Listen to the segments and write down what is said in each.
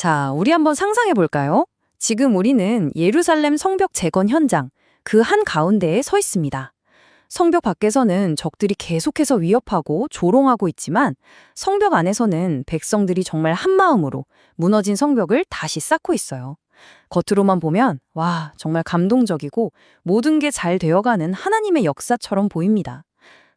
자, 우리 한번 상상해 볼까요? 지금 우리는 예루살렘 성벽 재건 현장, 그 한 가운데에 서 있습니다. 성벽 밖에서는 적들이 계속해서 위협하고 조롱하고 있지만 성벽 안에서는 백성들이 정말 한마음으로 무너진 성벽을 다시 쌓고 있어요. 겉으로만 보면 와, 정말 감동적이고 모든 게 잘 되어가는 하나님의 역사처럼 보입니다.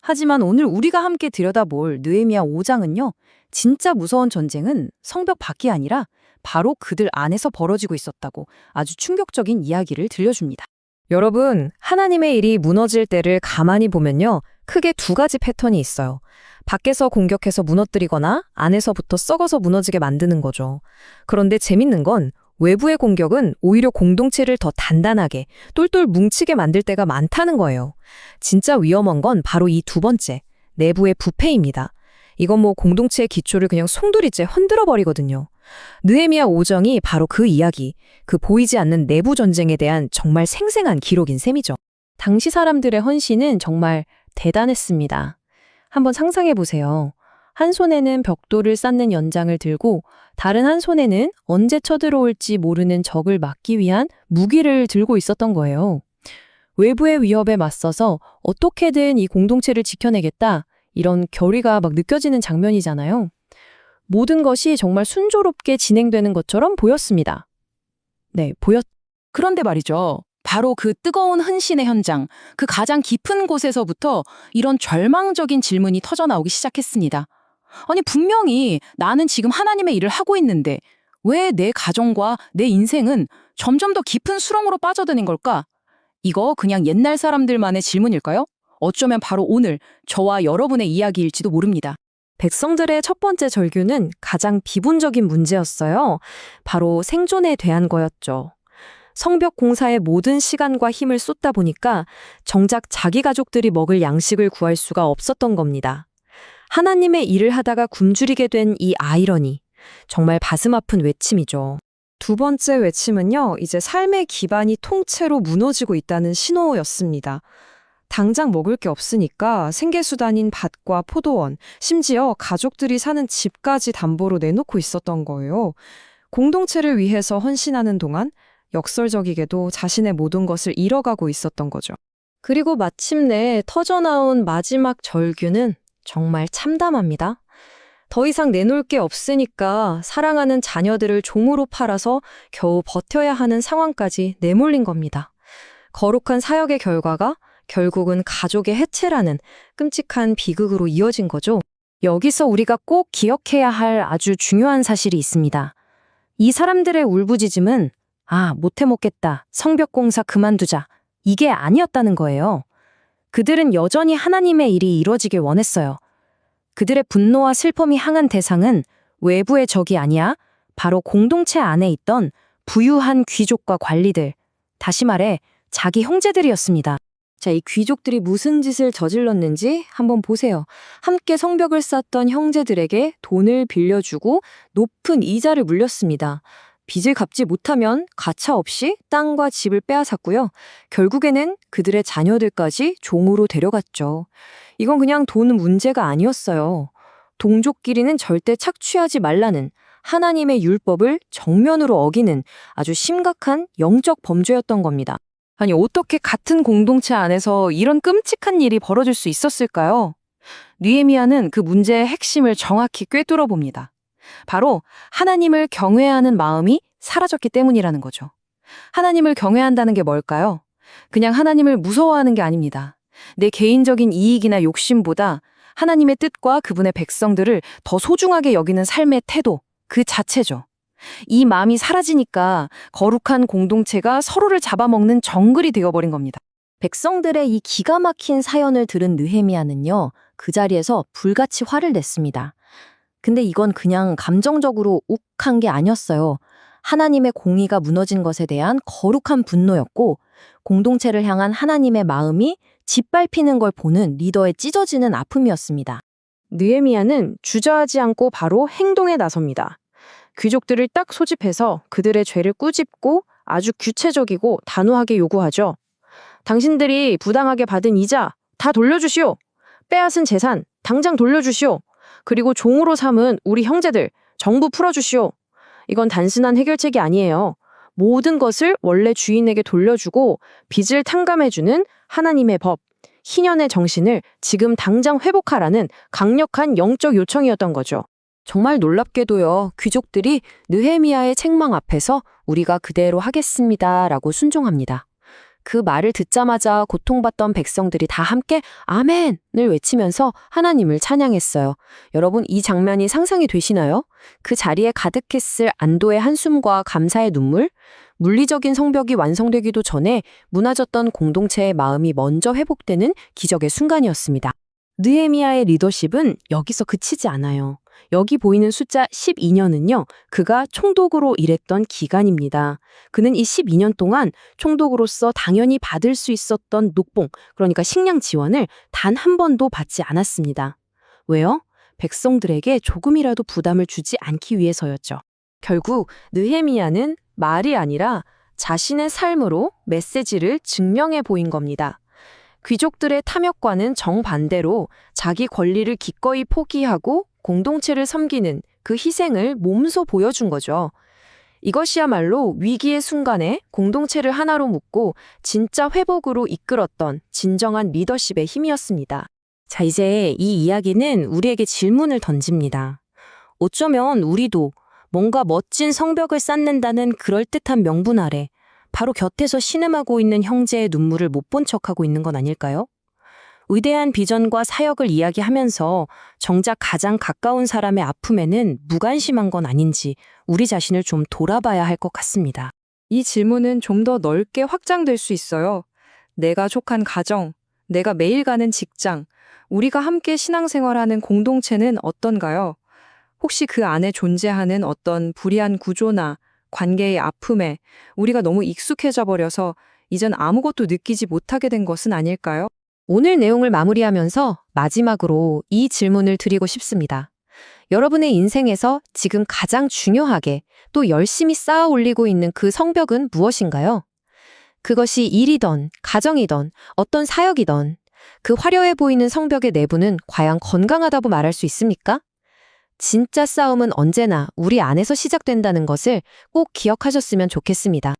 하지만 오늘 우리가 함께 들여다볼 느헤미야 5장은요. 진짜 무서운 전쟁은 성벽 밖이 아니라 바로 그들 안에서 벌어지고 있었다고 아주 충격적인 이야기를 들려줍니다. 여러분, 하나님의 일이 무너질 때를 가만히 보면요. 크게 두 가지 패턴이 있어요. 밖에서 공격해서 무너뜨리거나 안에서부터 썩어서 무너지게 만드는 거죠. 그런데 재밌는 건 외부의 공격은 오히려 공동체를 더 단단하게, 똘똘 뭉치게 만들 때가 많다는 거예요. 진짜 위험한 건 바로 이 두 번째, 내부의 부패입니다. 이건 공동체의 기초를 그냥 송두리째 흔들어 버리거든요. 느헤미야 5장이 바로 그 이야기, 그 보이지 않는 내부 전쟁에 대한 정말 생생한 기록인 셈이죠. 당시 사람들의 헌신은 정말 대단했습니다. 한번 상상해 보세요. 한 손에는 벽돌을 쌓는 연장을 들고 다른 한 손에는 언제 쳐들어올지 모르는 적을 막기 위한 무기를 들고 있었던 거예요. 외부의 위협에 맞서서 어떻게든 이 공동체를 지켜내겠다, 이런 결의가 느껴지는 장면이잖아요. 모든 것이 정말 순조롭게 진행되는 것처럼 보였습니다. 네, 그런데 말이죠. 바로 그 뜨거운 헌신의 현장, 그 가장 깊은 곳에서부터 이런 절망적인 질문이 터져나오기 시작했습니다. 아니, 분명히 나는 지금 하나님의 일을 하고 있는데 왜 내 가정과 내 인생은 점점 더 깊은 수렁으로 빠져드는 걸까? 이거 그냥 옛날 사람들만의 질문일까요? 어쩌면 바로 오늘 저와 여러분의 이야기일지도 모릅니다. 백성들의 첫 번째 절규는 가장 비본적인 문제였어요. 바로 생존에 대한 거였죠. 성벽 공사에 모든 시간과 힘을 쏟다 보니까 정작 자기 가족들이 먹을 양식을 구할 수가 없었던 겁니다. 하나님의 일을 하다가 굶주리게 된 이 아이러니, 정말 가슴 아픈 외침이죠. 두 번째 외침은요, 이제 삶의 기반이 통째로 무너지고 있다는 신호였습니다. 당장 먹을 게 없으니까 생계수단인 밭과 포도원, 심지어 가족들이 사는 집까지 담보로 내놓고 있었던 거예요. 공동체를 위해서 헌신하는 동안 역설적이게도 자신의 모든 것을 잃어가고 있었던 거죠. 그리고 마침내 터져나온 마지막 절규는 정말 참담합니다. 더 이상 내놓을 게 없으니까 사랑하는 자녀들을 종으로 팔아서 겨우 버텨야 하는 상황까지 내몰린 겁니다. 거룩한 사역의 결과가 결국은 가족의 해체라는 끔찍한 비극으로 이어진 거죠. 여기서 우리가 꼭 기억해야 할 아주 중요한 사실이 있습니다. 이 사람들의 울부짖음은 못해 먹겠다, 성벽 공사 그만두자, 이게 아니었다는 거예요. 그들은 여전히 하나님의 일이 이루어지길 원했어요. 그들의 분노와 슬픔이 향한 대상은 외부의 적이 아니야 바로 공동체 안에 있던 부유한 귀족과 관리들, 다시 말해 자기 형제들이었습니다. 자, 이 귀족들이 무슨 짓을 저질렀는지 한번 보세요. 함께 성벽을 쌓던 형제들에게 돈을 빌려주고 높은 이자를 물렸습니다. 빚을 갚지 못하면 가차없이 땅과 집을 빼앗았고요. 결국에는 그들의 자녀들까지 종으로 데려갔죠. 이건 그냥 돈 문제가 아니었어요. 동족끼리는 절대 착취하지 말라는 하나님의 율법을 정면으로 어기는 아주 심각한 영적 범죄였던 겁니다. 아니, 어떻게 같은 공동체 안에서 이런 끔찍한 일이 벌어질 수 있었을까요? 느헤미야는 그 문제의 핵심을 정확히 꿰뚫어 봅니다. 바로 하나님을 경외하는 마음이 사라졌기 때문이라는 거죠. 하나님을 경외한다는 게 뭘까요? 그냥 하나님을 무서워하는 게 아닙니다. 내 개인적인 이익이나 욕심보다 하나님의 뜻과 그분의 백성들을 더 소중하게 여기는 삶의 태도, 그 자체죠. 이 마음이 사라지니까 거룩한 공동체가 서로를 잡아먹는 정글이 되어버린 겁니다. 백성들의 이 기가 막힌 사연을 들은 느헤미야는요, 그 자리에서 불같이 화를 냈습니다. 근데 이건 그냥 감정적으로 욱한 게 아니었어요. 하나님의 공의가 무너진 것에 대한 거룩한 분노였고, 공동체를 향한 하나님의 마음이 짓밟히는 걸 보는 리더의 찢어지는 아픔이었습니다. 느헤미야는 주저하지 않고 바로 행동에 나섭니다. 귀족들을 딱 소집해서 그들의 죄를 꾸짖고 아주 구체적이고 단호하게 요구하죠. 당신들이 부당하게 받은 이자 다 돌려주시오. 빼앗은 재산 당장 돌려주시오. 그리고 종으로 삼은 우리 형제들 전부 풀어주시오. 이건 단순한 해결책이 아니에요. 모든 것을 원래 주인에게 돌려주고 빚을 탕감해주는 하나님의 법, 희년의 정신을 지금 당장 회복하라는 강력한 영적 요청이었던 거죠. 정말 놀랍게도요. 귀족들이 느헤미야의 책망 앞에서 우리가 그대로 하겠습니다라고 순종합니다. 그 말을 듣자마자 고통받던 백성들이 다 함께 아멘을 외치면서 하나님을 찬양했어요. 여러분, 이 장면이 상상이 되시나요? 그 자리에 가득했을 안도의 한숨과 감사의 눈물, 물리적인 성벽이 완성되기도 전에 무너졌던 공동체의 마음이 먼저 회복되는 기적의 순간이었습니다. 느헤미야의 리더십은 여기서 그치지 않아요. 여기 보이는 숫자 12년은요, 그가 총독으로 일했던 기간입니다. 그는 이 12년 동안 총독으로서 당연히 받을 수 있었던 녹봉, 그러니까 식량 지원을 단 한 번도 받지 않았습니다. 왜요? 백성들에게 조금이라도 부담을 주지 않기 위해서였죠. 결국 느헤미야는 말이 아니라 자신의 삶으로 메시지를 증명해 보인 겁니다. 귀족들의 탐욕과는 정반대로 자기 권리를 기꺼이 포기하고 공동체를 섬기는 그 희생을 몸소 보여준 거죠. 이것이야말로 위기의 순간에 공동체를 하나로 묶고 진짜 회복으로 이끌었던 진정한 리더십의 힘이었습니다. 자, 이제 이 이야기는 우리에게 질문을 던집니다. 어쩌면 우리도 뭔가 멋진 성벽을 쌓는다는 그럴듯한 명분 아래 바로 곁에서 신음하고 있는 형제의 눈물을 못 본 척하고 있는 건 아닐까요? 위대한 비전과 사역을 이야기하면서 정작 가장 가까운 사람의 아픔에는 무관심한 건 아닌지 우리 자신을 좀 돌아봐야 할 것 같습니다. 이 질문은 좀 더 넓게 확장될 수 있어요. 내가 속한 가정, 내가 매일 가는 직장, 우리가 함께 신앙생활하는 공동체는 어떤가요? 혹시 그 안에 존재하는 어떤 불이한 구조나 관계의 아픔에 우리가 너무 익숙해져 버려서 이젠 아무것도 느끼지 못하게 된 것은 아닐까요? 오늘 내용을 마무리하면서 마지막으로 이 질문을 드리고 싶습니다. 여러분의 인생에서 지금 가장 중요하게 또 열심히 쌓아 올리고 있는 그 성벽은 무엇인가요? 그것이 일이든 가정이든 어떤 사역이든 그 화려해 보이는 성벽의 내부는 과연 건강하다고 말할 수 있습니까? 진짜 싸움은 언제나 우리 안에서 시작된다는 것을 꼭 기억하셨으면 좋겠습니다.